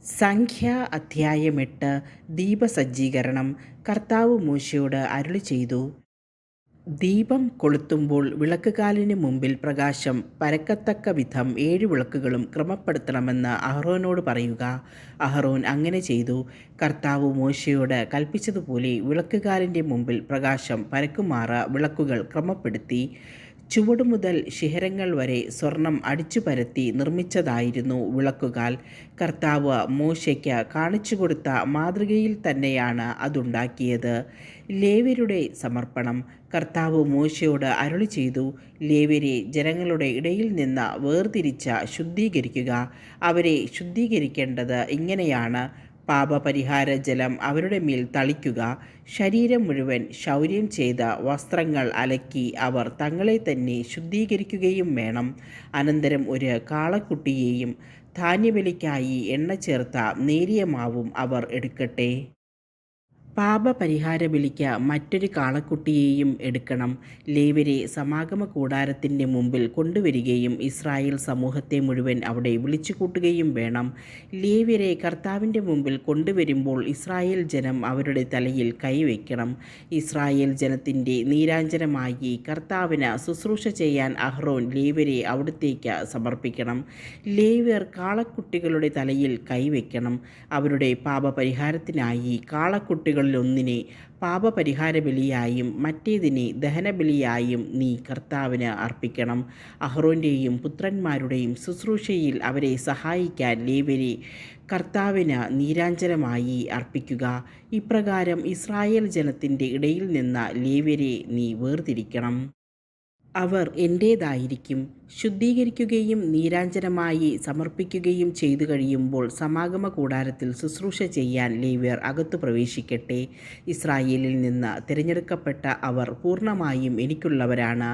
സംഖ്യ അധ്യായം 8 ദീപസജ്ജീകരണം. കർത്താവ് മോശെയോട് അരുളിച്ചെയ്തു, ദീപം കൊളുത്തുമ്പോൾ വിളക്കുകാലിന് മുമ്പിൽ പ്രകാശം പരക്കത്തക്ക വിധം 7 വിളക്കുകളും ക്രമപ്പെടുത്തണമെന്ന് അഹ്റോനോട് പറയുക. അഹ്റോൻ അങ്ങനെ ചെയ്തു. കർത്താവ് മോശെയോട് കൽപ്പിച്ചതുപോലെ വിളക്കുകാലിൻ്റെ മുമ്പിൽ പ്രകാശം പരക്കുമാറ് വിളക്കുകൾ ക്രമപ്പെടുത്തി. ചുവടുമുതൽ ശിഖരങ്ങൾ വരെ സ്വർണം അടിച്ചു പരത്തി നിർമ്മിച്ചതായിരുന്നു വിളക്കുകാൽ. കർത്താവ് മോശയ്ക്ക് കാണിച്ചുകൊടുത്ത മാതൃകയിൽ തന്നെയാണ് അതുണ്ടാക്കിയത്. ലേവ്യരുടെ സമർപ്പണം. കർത്താവ് മോശയോട് അരുളിച്ചെയ്തു, ലേവ്യരെ ജനങ്ങളുടെ ഇടയിൽ നിന്ന് വേർതിരിച്ച് ശുദ്ധീകരിക്കുക. അവരെ ശുദ്ധീകരിക്കേണ്ടത് ഇങ്ങനെയാണ്: പാപപരിഹാര ജലം അവരുടെ മേൽ തളിക്കുക. ശരീരം മുഴുവൻ ക്ഷൗര്യം ചെയ്ത വസ്ത്രങ്ങൾ അലക്കി അവർ തങ്ങളെ തന്നെ ശുദ്ധീകരിക്കുകയും വേണം. അനന്തരം ഒരു കാളക്കുട്ടിയെയും ധാന്യബലിക്കായി എണ്ണ ചേർത്ത നേരിയ മാവും അവർ എടുക്കട്ടെ. പാപപരിഹാര ബലിക്ക് മറ്റൊരു കാളക്കുട്ടിയെയും എടുക്കണം. ലേവ്യരെ സമാഗമ കൂടാരത്തിൻ്റെ മുമ്പിൽ കൊണ്ടുവരികയും ഇസ്രായേൽ സമൂഹത്തെ മുഴുവൻ അവിടെ വിളിച്ചുകൂട്ടുകയും വേണം. ലേവ്യരെ കർത്താവിൻ്റെ മുമ്പിൽ കൊണ്ടുവരുമ്പോൾ ഇസ്രായേൽ ജനം അവരുടെ തലയിൽ കൈവയ്ക്കണം. ഇസ്രായേൽ ജനത്തിൻ്റെ നീരാഞ്ജനമായി കർത്താവിന് ശുശ്രൂഷ ചെയ്യാൻ അഹ്റോൻ ലേവ്യരെ അവിടുത്തേക്ക് സമർപ്പിക്കണം. ലേവ്യർ കാളക്കുട്ടികളുടെ തലയിൽ കൈവയ്ക്കണം. അവരുടെ പാപപരിഹാരത്തിനായി കാളക്കുട്ടികളിലൊന്നിനെ പാപപരിഹാര ബലിയായും മറ്റേതിനെ ദഹനബലിയായും നീ കർത്താവിന് അർപ്പിക്കണം. അഹ്റോൻ്റെയും പുത്രന്മാരുടെയും ശുശ്രൂഷയിൽ അവരെ സഹായിക്കാൻ ലേവ്യരെ കർത്താവിന് നീരാഞ്ജനമായി അർപ്പിക്കുക. ഇപ്രകാരം ഇസ്രായേൽ ജനത്തിൻ്റെ ഇടയിൽ നിന്ന് ലേവ്യരെ നീ വേർതിരിക്കണം. അവർ എൻ്റേതായിരിക്കും. ശുദ്ധീകരിക്കുകയും നീരാഞ്ജനമായി സമർപ്പിക്കുകയും ചെയ്തു കഴിയുമ്പോൾ സമാഗമ കൂടാരത്തിൽ ശുശ്രൂഷ ചെയ്യാൻ ലേവ്യർ അകത്തു പ്രവേശിക്കട്ടെ. ഇസ്രായേലിൽ നിന്ന് തിരഞ്ഞെടുക്കപ്പെട്ട അവർ പൂർണ്ണമായും എനിക്കുള്ളവരാണ്.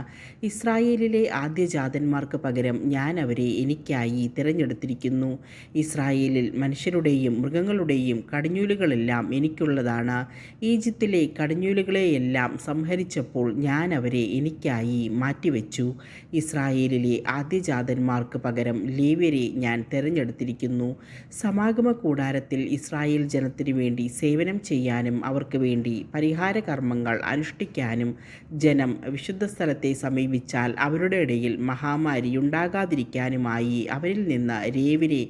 ഇസ്രായേലിലെ ആദ്യജാതന്മാർക്ക് പകരം ഞാൻ അവരെ എനിക്കായി തിരഞ്ഞെടുത്തിരിക്കുന്നു. ഇസ്രായേലിൽ മനുഷ്യരുടെയും മൃഗങ്ങളുടെയും കടിഞ്ഞൂലുകളെല്ലാം എനിക്കുള്ളതാണ്. ഈജിപ്തിലെ കടിഞ്ഞൂലുകളെയെല്ലാം സംഹരിച്ചപ്പോൾ ഞാൻ അവരെ എനിക്കായി മാറ്റിവെച്ചു. ഇസ്രായേലിലെ ആദ്യജാതന്മാർക്ക് പകരം ലേവ്യരെ ഞാൻ തിരഞ്ഞെടുത്തിരിക്കുന്നു. സമാഗമ കൂടാരത്തിൽ ഇസ്രായേൽ ജനത്തിനു വേണ്ടി സേവനം ചെയ്യാനും അവർക്ക് വേണ്ടി പരിഹാര കർമ്മങ്ങൾ അനുഷ്ഠിക്കാനും ജനം വിശുദ്ധസ്ഥലത്തെ സമീപിച്ചാൽ അവരുടെ ഇടയിൽ മഹാമാരിയുണ്ടാകാതിരിക്കാനുമായി അവരിൽ നിന്ന് ലേവ്യരെ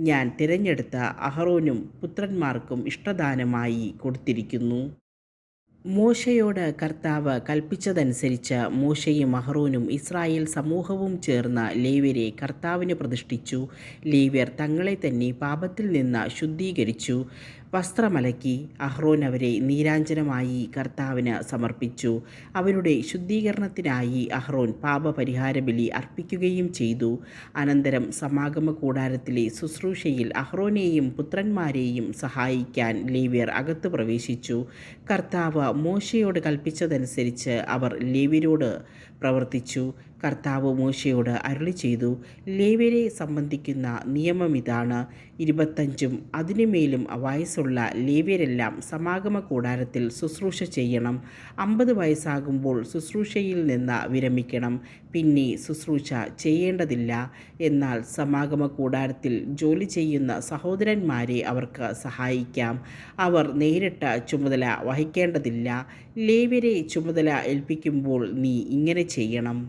ഞാൻ തിരഞ്ഞെടുത്ത അഹ്റോനും പുത്രന്മാർക്കും ഇഷ്ടദാനമായി കൊടുത്തിരിക്കുന്നു. മോശയോട് കർത്താവ് കൽപ്പിച്ചതനുസരിച്ച് മോശയും അഹ്റോനും ഇസ്രായേൽ സമൂഹവും ചേർന്ന് ലേവ്യരെ കർത്താവിന് പ്രതിഷ്ഠിച്ചു. ലേവ്യർ തങ്ങളെ തന്നെ പാപത്തിൽ നിന്ന് ശുദ്ധീകരിച്ചു. വസ്ത്രമലക്കി അഹ്റോൻ അവരെ നീരാഞ്ജനമായി കർത്താവിന് സമർപ്പിച്ചു. അവരുടെ ശുദ്ധീകരണത്തിനായി അഹ്റോൻ പാപപരിഹാര ബലി അർപ്പിക്കുകയും ചെയ്തു. അനന്തരം സമാഗമ കൂടാരത്തിലെ ശുശ്രൂഷയിൽ അഹ്റോനെയും പുത്രന്മാരെയും സഹായിക്കാൻ ലേവ്യർ അകത്ത് പ്രവേശിച്ചു. കർത്താവ് മോശയോട് കൽപ്പിച്ചതനുസരിച്ച് അവർ ലേവ്യരോട് പ്രവർത്തിച്ചു. കർത്താവ് മോശയോട് അരുളിച്ചെയ്തു, ലേവ്യരെ സംബന്ധിക്കുന്ന നിയമം ഇതാണ്: 25 അതിനുമേലും വയസ്സുള്ള ലേവ്യരെല്ലാം സമാഗമ കൂടാരത്തിൽ ശുശ്രൂഷ ചെയ്യണം. 50 വയസ്സാകുമ്പോൾ ശുശ്രൂഷയിൽ നിന്ന് വിരമിക്കണം. പിന്നെ ശുശ്രൂഷ ചെയ്യേണ്ടതില്ല. എന്നാൽ സമാഗമ കൂടാരത്തിൽ ജോലി ചെയ്യുന്ന സഹോദരന്മാരെ അവർക്ക് സഹായിക്കാം. അവർ നേരിട്ട് ചുമതല വഹിക്കേണ്ടതില്ല. ലേവ്യരെ ചുമതല ഏൽപ്പിക്കുമ്പോൾ നീ ഇങ്ങനെ ചെയ്യണം.